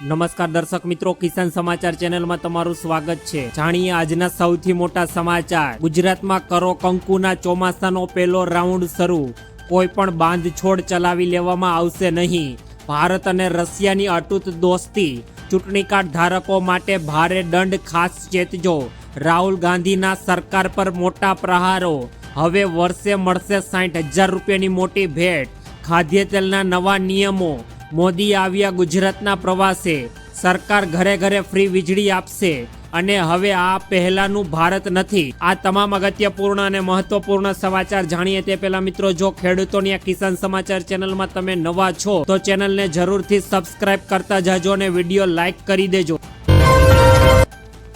નમસ્કાર દર્શક મિત્રો, કિસાન સમાચાર ચેનલમાં તમારું સ્વાગત છે। જાણીએ આજના સૌથી મોટા સમાચાર। ગુજરાતમાં કરો કંકુના ચોમાસાનો પહેલો રાઉન્ડ શરૂ। કોઈ પણ બાંધછોડ ચલાવી લેવામાં આવશે નહીં। ભારત અને રશિયાની અતૂટ દોસ્તી। ચૂંટણી કાર્ડ ધારકો માટે ભારે દંડ, ખાસ ચેતજો। રાહુલ ગાંધીના સરકાર પર મોટા પ્રહારો। હવે વર્ષે મળશે 60,000 રૂપિયાની મોટી ભેટ। ખાદ્ય તેલના નવા નિયમો। મોદી આવ્યા ગુજરાતના પ્રવાસે। સરકાર ઘરે ઘરે ફ્રી વીજળી આપશે અને હવે આ પહેલાનું ભારત નથી। આ તમામ અગત્યપૂર્ણ અને મહત્વપૂર્ણ સમાચાર જાણીએ તે પહેલા મિત્રો, જો ખેડૂતોની આ કિસાન સમાચાર ચેનલમાં તમે નવા છો તો ચેનલને જરૂરથી સબસ્ક્રાઇબ કરતા જાજો અને વિડીયો લાઈક કરી દેજો।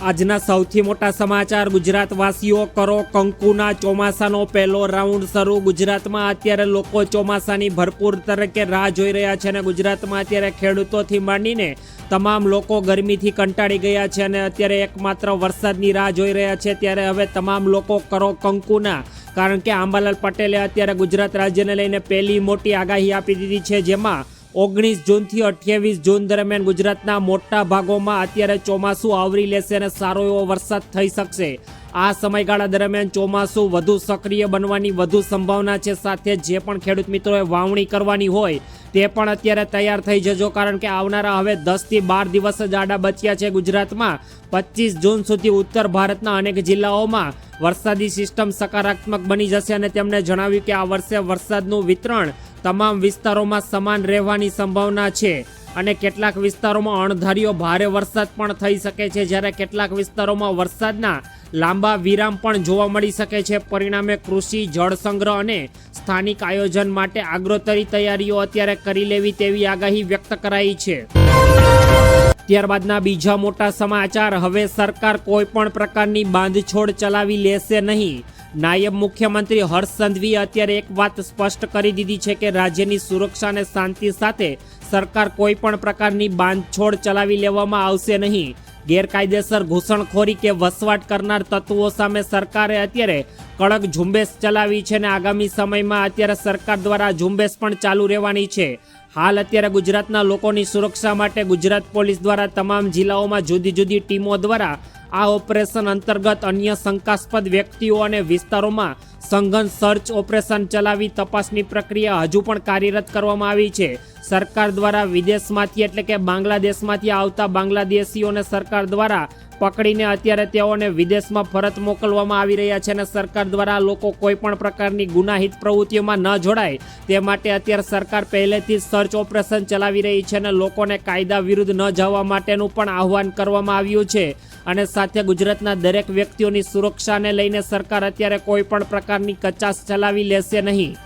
આજના સૌથી મોટા સમાચાર। ગુજરાતવાસીઓ કરો કંકુના ચોમાસાનો પહેલો રાઉન્ડ શરૂ। ગુજરાતમાં અત્યારે લોકો ચોમાસાની ભરપૂર તરીકે રાહ જોઈ રહ્યા છે અને ગુજરાતમાં અત્યારે ખેડૂતોથી માંડીને તમામ લોકો ગરમીથી કંટાળી ગયા છે અને અત્યારે એકમાત્ર વરસાદની રાહ જોઈ રહ્યા છે। ત્યારે હવે તમામ લોકો કરો કંકુના, કારણ કે અંબાલાલ પટેલે અત્યારે ગુજરાત રાજ્યને લઈને પહેલી મોટી આગાહી આપી દીધી છે, જેમાં 19 જૂનથી 28 જૂન દરમિયાન ગુજરાતના મોટા ભાગોમાં અત્યારે ચોમાસું આવરી લેશે અને સારો એવો વરસાદ થઈ શકશે। આ સમયગાળા દરમિયાન ચોમાસું વધુ સક્રિય બનવાની વધુ સંભાવના છે। સાથે જે પણ ખેડૂત મિત્રોએ વાવણી કરવાની હોય તે પણ અત્યારે તૈયાર થઈ જજો, કારણ કે આવનારા હવે 10 થી 12 દિવસ જ આડા બચ્યા છે। ગુજરાતમાં 25 જૂન સુધી ઉત્તર ભારતના અનેક જિલ્લાઓમાં વરસાદી સિસ્ટમ સકારાત્મક બની જશે અને તેમણે જણાવ્યું કે આ વર્ષે વરસાદનું વિતરણ તમામ વિસ્તારોમાં સમાન રહેવાની સંભાવના છે અને કેટલાક વિસ્તારોમાં અણધાર્યો ભારે વરસાદ પણ થઈ શકે છે, જ્યારે કેટલાક વિસ્તારોમાં વરસાદના લાંબા વિરામ પણ જોવા મળી શકે છે। પરિણામે કૃષિ, જળ સંગ્રહ અને સ્થાનિક આયોજન માટે આગોતરી તૈયારીઓ અત્યારે કરી લેવી તેવી આગાહી વ્યક્ત કરાઈ છે। ત્યારબાદના બીજા મોટા સમાચાર। હવે સરકાર કોઈ પણ પ્રકારની બાંધછોડ ચલાવી લેશે નહીં। નાયબ મુખ્યમંત્રી હર્ષ સંઘવીએ અત્યારે એક વાત સ્પષ્ટ કરી દીધી છે કે રાજ્યની સુરક્ષા અને શાંતિ સાથે સરકાર કોઈ પણ પ્રકારની બાંધછોડ ચલાવી લેવામાં આવશે નહીં। ગેરકાયદેસર ઘૂસણખોરી કે વસવાટ કરનાર તત્વો સામે સરકારે અત્યારે કડક ઝુંબેશ ચલાવી છે અને આગામી સમયમાં અત્યારે સરકાર દ્વારા ઝુંબેશ પણ ચાલુ રહેવાની છે। હાલ અત્યારે ગુજરાતના લોકોની સુરક્ષા માટે ગુજરાત પોલીસ દ્વારા તમામ જિલ્લાઓમાં જુદી જુદી ટીમો દ્વારા આ ઓપરેશન અંતર્ગત અન્ય શંકાસ્પદ વ્યક્તિઓ અને વિસ્તારોમાં સઘન સર્ચ ઓપરેશન ચલાવી તપાસની પ્રક્રિયા હજુ પણ કાર્યરત કરવામાં આવી છે। સરકાર દ્વારા વિદેશમાંથી એટલે કે બાંગ્લાદેશમાંથી આવતા બાંગ્લાદેશીઓને સરકાર દ્વારા પકડીને અત્યારે તેઓને વિદેશમાં પરત મોકલવામાં આવી રહ્યા છે અને સરકાર દ્વારા લોકો કોઈ પણ પ્રકારની ગુનાહિત પ્રવૃત્તિઓમાં ન જોડાય તે માટે અત્યારે સરકાર પહેલેથી સર્ચ ઓપરેશન ચલાવી રહી છે અને લોકોને કાયદા વિરુદ્ધ ન જવા માટેનું પણ આહવાન કરવામાં આવ્યું છે અને સાથે ગુજરાતના દરેક વ્યક્તિઓની સુરક્ષાને લઈને સરકાર અત્યારે કોઈ પણ પ્રકારની કચાશ ચલાવી લેશે નહીં।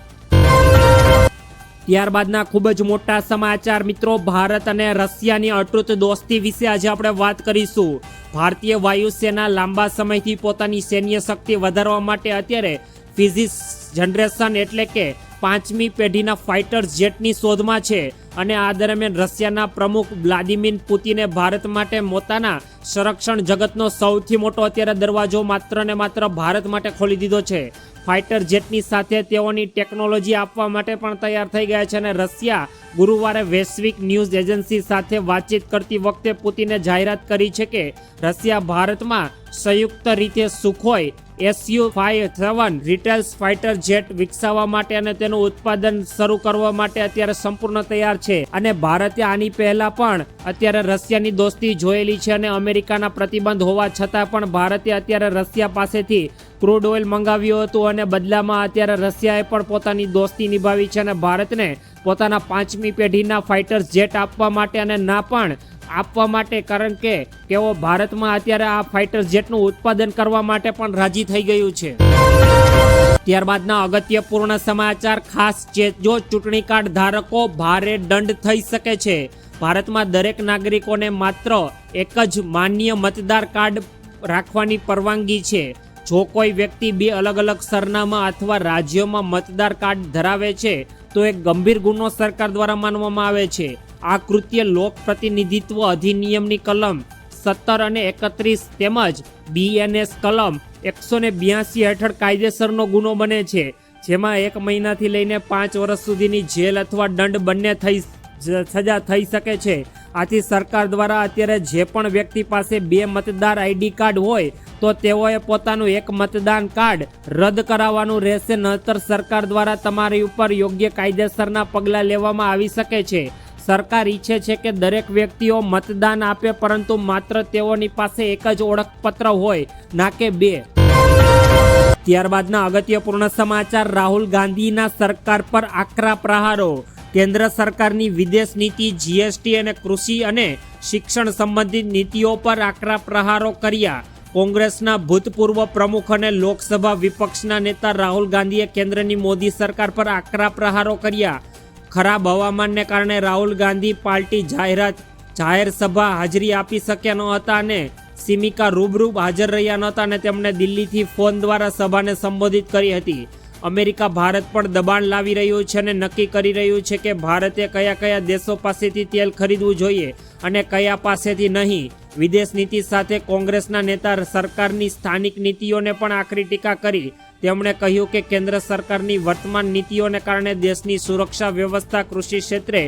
ત્યારબાદના ખૂબ જ મોટા સમાચાર મિત્રો। ભારત અને રશિયાની અતૂટ દોસ્તી વિશે આજે આપણે વાત કરીશું। ભારતીય વાયુસેના લાંબા સમયથી પોતાની સૈન્ય શક્તિ વધારવા માટે અત્યારે 5th જનરેશન એટલે કે 5મી પેઢીના ફાઇટર જેટની શોધમાં છે અને આ દરમિયાન રશિયાના પ્રમુખ વ્લાદિમીર પુતિને ભારત માટે પોતાના સંરક્ષણ જગતનો સૌથી મોટો અત્યારે દરવાજો માત્ર ને માત્ર ભારત માટે ખોલી દીધો છે। ફાઇટર જેટની સાથે તેઓની ટેકનોલોજી આપવા માટે પણ તૈયાર થઈ ગયા છે અને રશિયા ગુરુવારે વૈશ્વિક ન્યૂઝ એજન્સી સાથે વાતચીત કરતી વખતે પુતિને જાહેરાત કરી છે કે રશિયા ભારતમાં સંયુક્ત રીતે Sukhoi Su-57 retails fighter jet વિકસાવવા માટે અને તેનું ઉત્પાદન શરૂ કરવા માટે અત્યારે સંપૂર્ણ તૈયાર છે અને ભારતે આની પહેલા પણ અત્યારે રશિયાની દોસ્તી જોયેલી છે અને અમેરિકાના પ્રતિબંધ હોવા છતાં પણ ભારતે અત્યારે રશિયા પાસેથી ક્રૂડ ઓઇલ મંગાવ્યું હતું અને બદલામાં અત્યારે રશિયાએ પણ પોતાની દોસ્તી નિભાવી છે અને ભારતને પોતાના 5મી પેઢીના ફાઇટર જેટ આપવા માટે અને ના પણ આપવા માટે, કારણ કે તેઓ ભારતમાં અત્યારે આ ફાઇટર જેટનું ઉત્પાદન કરવા માટે પણ રાજી થઈ ગયું છે। ત્યારબાદના અગત્યપૂર્ણ સમાચાર। ખાસ ચેતજો, ચૂંટણી કાર્ડ ધારકો ભારે દંડ થઈ શકે છે। ભારતમાં દરેક નાગરિકોને માત્ર એક જ માન્ય મતદાર કાર્ડ રાખવાની પરવાનગી છે। જો કોઈ વ્યક્તિ 2 અલગ અલગ સરનામા અથવા રાજ્યોમાં મતદાર કાર્ડ ધરાવે છે તો એક ગંભીર ગુનો સરકાર દ્વારા માનવામાં આવે છે। આ કૃત્ય લોક પ્રતિનિધિત્વ અધિનિયમની કલમ 17 અને 31 તેમજ BNS કલમ 182 હેઠળ કાયદેસરનો ગુનો બને છે, જેમાં 1 મહિનાથી લઈને 5 વર્ષ સુધીની જેલ અથવા દંડ બંને થઈ સજા થઈ શકે છે. આથી સરકાર દ્વારા અત્યારે જે પણ વ્યક્તિ પાસે 2 મતદાર આઈડી કાર્ડ હોય તો તેઓએ પોતાનું 1 મતદાન કાર્ડ રદ કરાવવાનું રહેશે, નહીતર સરકાર દ્વારા તમારી ઉપર યોગ્ય કાયદેસરના પગલાં લેવામાં આવી શકે છે. સરકાર ઈચ્છે છે કે દરેક વ્યક્તિઓ મતદાન આપે, પરંતુ માત્ર તેઓની પાસે એક જ ઓળખપત્ર હોય, ના કે 2. ત્યારબાદના અગત્યપૂર્ણ સમાચાર, રાહુલ ગાંધીના સરકાર પર આકરા પ્રહારો. કેન્દ્ર સરકારની વિદેશ નીતિ, જીએસટી અને કૃષિ અને શિક્ષણ સંબંધિત નીતિઓ પર આકરા પ્રહારો કર્યા. કોંગ્રેસના ભૂતપૂર્વ પ્રમુખ અને લોકસભા વિપક્ષના નેતા રાહુલ ગાંધીએ કેન્દ્રની મોદી સરકાર પર આકરા પ્રહારો કર્યા. ખરાબ હવામાનને કારણે રાહુલ ગાંધી પાર્ટી જાહેર સભા હાજરી આપી શક્યા ન હતા અને સિમિકા રૂબરૂ હાજર રહ્યા નહોતા અને તેમણે દિલ્હીથી ફોન દ્વારા સભાને સંબોધિત કરી હતી. અમેરિકા ભારત પર દબાણ લાવી રહ્યું છે અને નક્કી કરી રહ્યું છે કે ભારતે કયા કયા દેશો પાસેથી તેલ ખરીદવું જોઈએ અને કયા પાસેથી નહીં. વિદેશ નીતિ સાથે કોંગ્રેસના નેતા સરકારની સ્થાનિક નીતિઓને પણ આકરી ટીકા કરી. તેમણે કહ્યું કે કેન્દ્ર સરકારની વર્તમાન નીતિઓને કારણે દેશની સુરક્ષા વ્યવસ્થા કૃષિ ક્ષેત્રે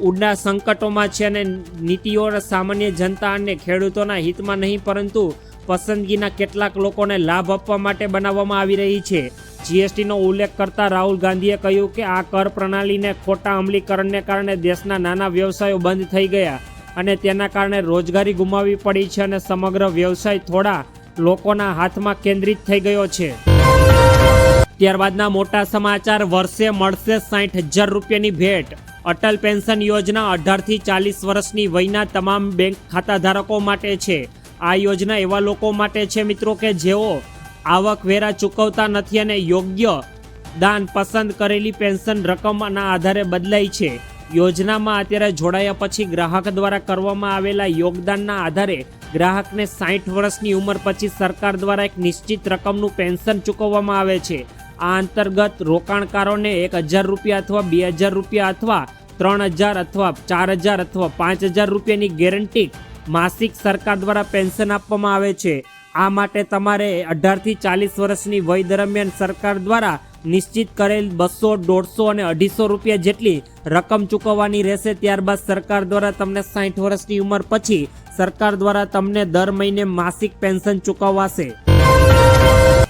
ઊંડા સંકટોમાં છે અને નીતિઓ સામાન્ય જનતા અને ખેડૂતોના હિતમાં નહીં પરંતુ પસંદગીના કેટલાક લોકોને લાભ આપવા માટે બનાવવામાં આવી રહી છે. જીએસટીનો ઉલ્લેખ કરતા રાહુલ ગાંધીએ કહ્યું કે આ કર પ્રણાલીને ખોટા અમલીકરણને કારણે દેશના નાના વ્યવસાયો બંધ થઈ ગયા અને તેના કારણે રોજગારી ગુમાવવી પડી છે અને સમગ્ર વ્યવસાય થોડા લોકોના હાથમાં કેન્દ્રિત થઈ ગયો છે. ત્યારબાદના મોટા સમાચાર, વર્ષે મળશે 60,000 રૂપિયાની ભેટ. અટલ પેન્શન યોજના 18 થી 40 વર્ષની વયના તમામ બેંક ખાતાધારકો માટે છે. આ યોજના એવા લોકો માટે છે મિત્રો કે જેઓ આવકવેરા ચૂકવતા નથી અને યોગ્ય દાન પસંદ કરેલી પેન્શન રકમના આધારે બદલાય છે. યોજનામાં અત્યારે જોડાયા પછી ગ્રાહક દ્વારા કરવામાં આવેલા યોગદાનના આધારે ગ્રાહકને 60 વર્ષની ઉંમર પછી સરકાર દ્વારા એક નિશ્ચિત રકમનું પેન્શન ચૂકવવામાં આવે છે. આ અંતર્ગત રોકાણકારોને 1,000 રૂપિયા અથવા 2,000 રૂપિયા અથવા 3,000 અથવા 4,000 અથવા 5,000 રૂપિયાની ગેરંટી માસિક સરકાર દ્વારા પેન્શન આપવામાં આવે છે. આ માટે તમારે 18 થી 40 વર્ષની વય દરમિયાન સરકાર દ્વારા નિશ્ચિત કરેલ 200, 150 અને 250 રૂપિયા જેટલી રકમ ચૂકવવાની રહેશે. ત્યારબાદ સરકાર દ્વારા તમને 60 વર્ષની ઉંમર પછી સરકાર દ્વારા તમને દર મહિને માસિક પેન્શન ચૂકવાશે.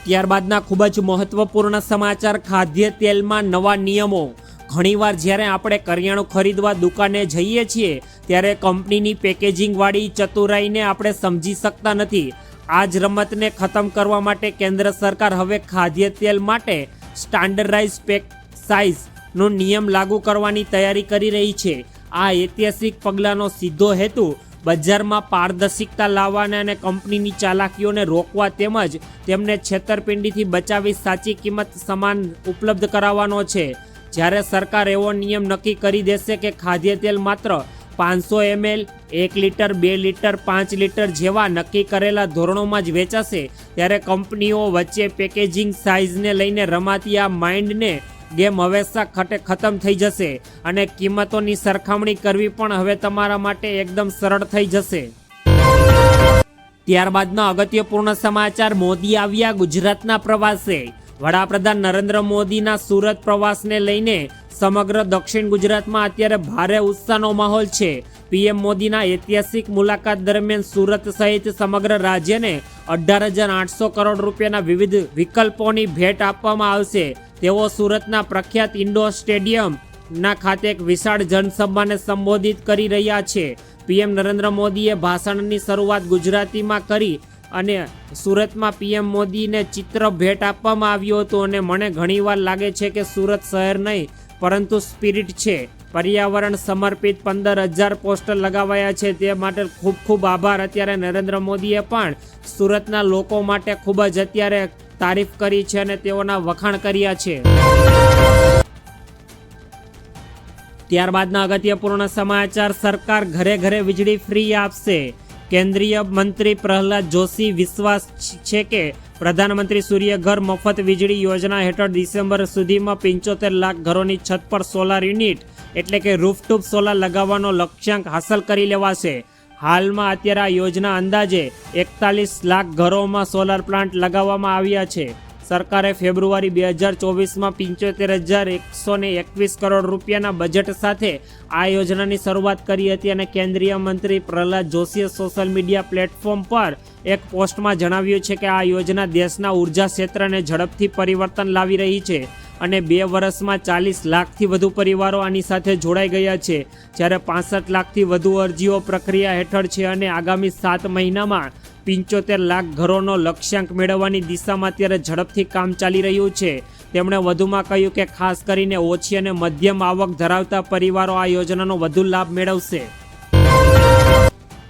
ત્યારબાદના ખૂબ જ મહત્વપૂર્ણ સમાચાર, ખાદ્ય તેલમાં નવા નિયમો. ઘણીવાર જ્યારે આપણે કરિયાણું ખરીદવા દુકાને જઈએ છીએ ત્યારે કંપનીની પેકેજિંગવાળી ચતુરાઈને આપણે સમજી શકતા નથી. આ જ રમતને ખતમ કરવા માટે કેન્દ્ર સરકાર હવે ખાદ્ય તેલ માટે સ્ટાન્ડર્ડાઇઝ પેક સાઇઝનો નિયમ લાગુ કરવાની તૈયારી કરી રહી છે. આ ઐતિહાસિક પગલાંનો સીધો હેતુ બજારમાં પારદર્શિકતા લાવવાના અને કંપનીની ચાલાકીઓને રોકવા તેમજ તેમને છેતરપિંડીથી બચાવી સાચી કિંમત સમાન ઉપલબ્ધ કરાવવાનો છે. જ્યારે સરકાર એવો નિયમ નક્કી કરી દેશે કે ખાદ્ય તેલ માત્ર 500 ml, 1 લીટર, 2 લીટર, 5 લીટર જેવા નક્કી કરેલા ધોરણોમાં જ વેચાશે ત્યારે કંપનીઓ વચ્ચે પેકેજિંગ સાઇઝને લઈને રમાતી આ માઇન્ડને ગેમ હંમેશા ખતમ થઈ જશે અને કિંમતોની સરખામણી કરવી પણ હવે તમારા માટે એકદમ સરળ થઈ જશે. ત્યારબાદના અગત્યપૂર્ણ સમાચાર, મોદી આવ્યા ગુજરાતના પ્રવાસે. વડાપ્રધાન નરેન્દ્ર મોદીના સુરત પ્રવાસને લઈને સમગ્ર દક્ષિણ ગુજરાતમાં અત્યારે ભારે ઉત્સાહનો માહોલ છે. પીએમ મોદીના ઐતિહાસિક મુલાકાત દરમિયાન સુરત સહિત સમગ્ર રાજ્યને 18,800 કરોડ રૂપિયાના વિવિધ વિકલ્પોની ભેટ આપવામાં આવશે. તેઓ સુરતના પ્રખ્યાત ઇન્ડોર સ્ટેડિયમના ખાતે એક વિશાળ જનસભાને સંબોધિત કરી રહ્યા છે. પીએમ નરેન્દ્ર મોદીએ ભાષણની શરૂઆત ગુજરાતીમાં કરી અને સુરતમાં પીએમ મોદીને ચિત્ર ભેટ આપવામાં આવ્યું હતું અને મને ઘણીવાર લાગે છે કે સુરત શહેર નહીં પરંતુ સ્પિરિટ છે. પર્યાવરણ સમર્પિત 15,000 પોસ્ટર લગાવાયા છે. તે માટે ખૂબ ખૂબ આભાર. અત્યારે નરેન્દ્ર મોદીએ પણ સુરતના લોકો માટે ખૂબ જ અત્યારે તારીફ કરી છે અને તેઓના વખાણ કર્યા છે. ત્યારબાદના અગત્યપૂર્ણ સમાચાર, સરકાર ઘરે ઘરે વીજળી ફ્રી આપશે. કેન્દ્રીય મંત્રી પ્રહલાદ જોશી વિશ્વાસ છે કે પ્રધાનમંત્રી સૂર્ય ઘર મફત વીજળી યોજના હેઠળ ડિસેમ્બર સુધીમાં 75 લાખ ઘરોની છત પર સોલાર યુનિટ એટલે કે રૂફટોપ સોલાર લગાવવાનો લક્ષ્યાંક હાંસલ કરી લેવાશે. હાલમાં અત્યારે આ યોજના અંદાજે 41 લાખ ઘરોમાં સોલાર પ્લાન્ટ લગાવવામાં આવ્યા છે. સરકારે ફેબ્રુઆરી 2024માં 75,121 કરોડ રૂપિયાના બજેટ સાથે આ યોજનાની શરૂઆત કરી હતી અને કેન્દ્રીય મંત્રી પ્રહલાદ જોશીએ સોશિયલ મીડિયા પ્લેટફોર્મ પર એક પોસ્ટમાં જણાવ્યું છે કે આ યોજના દેશના ઉર્જા ક્ષેત્રને ઝડપથી પરિવર્તન લાવી રહી છે અને 2 વર્ષમાં 40 લાખથી વધુ પરિવારો આની સાથે જોડાઈ ગયા છે, જ્યારે 65 લાખથી વધુ અરજીઓ પ્રક્રિયા હેઠળ છે અને આગામી 7 મહિનામાં 75 લાખ ઘરોનો લક્ષ્યાંક મેળવવાની દિશામાં અત્યારે ઝડપથી કામ ચાલી રહ્યું છે. તેમણે વધુમાં કહ્યું કે ખાસ કરીને ઓછી અને મધ્યમ આવક ધરાવતા પરિવારો આ યોજનાનો વધુ લાભ મેળવશે.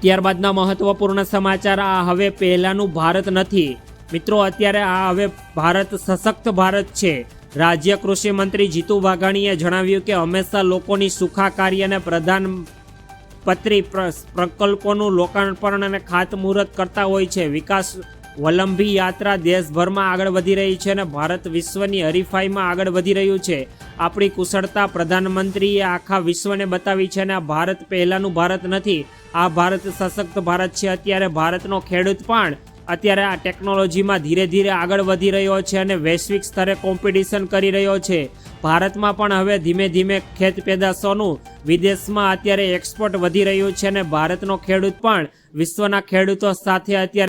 ત્યારબાદના મહત્વપૂર્ણ સમાચાર. આ હવે પહેલાનું ભારત નથી મિત્રો, અત્યારે આ હવે ભારત સશક્ત ભારત છે. રાજ્ય કૃષિ મંત્રી જીતુ વાઘાણીએ જણાવ્યું કે હંમેશા લોકોની સુખાકારી અને પ્રધાનમંત્રી પ્રકલ્પોનું લોકાર્પણ અને ખાતમુહૂર્ત કરતા હોય છે. વિકાસ વલંબી યાત્રા દેશભરમાં આગળ વધી રહી છે અને ભારત વિશ્વની હરીફાઈમાં આગળ વધી રહ્યું છે. આપણી કુશળતા પ્રધાનમંત્રીએ આખા વિશ્વને બતાવી છે અને આ ભારત પહેલાનું ભારત નથી, આ ભારત સશક્ત ભારત છે. અત્યારે ભારતનો ખેડૂત પણ અત્યારે આ ટેકનોલોજીમાં ધીરે ધીરે આગળ વધી રહ્યો છે અને વૈશ્વિક સ્તરે કોમ્પિટિશન કરી રહ્યો છે. ભારતમાં પણ હવે ધીમે ધીમે ખેત પેદાશોનું વિદેશમાં અત્યારે એક્સપોર્ટ વધી રહ્યું છે અને ભારતનો ખેડૂત પણ વિશ્વના ખેડૂતો સાથે અત્યારે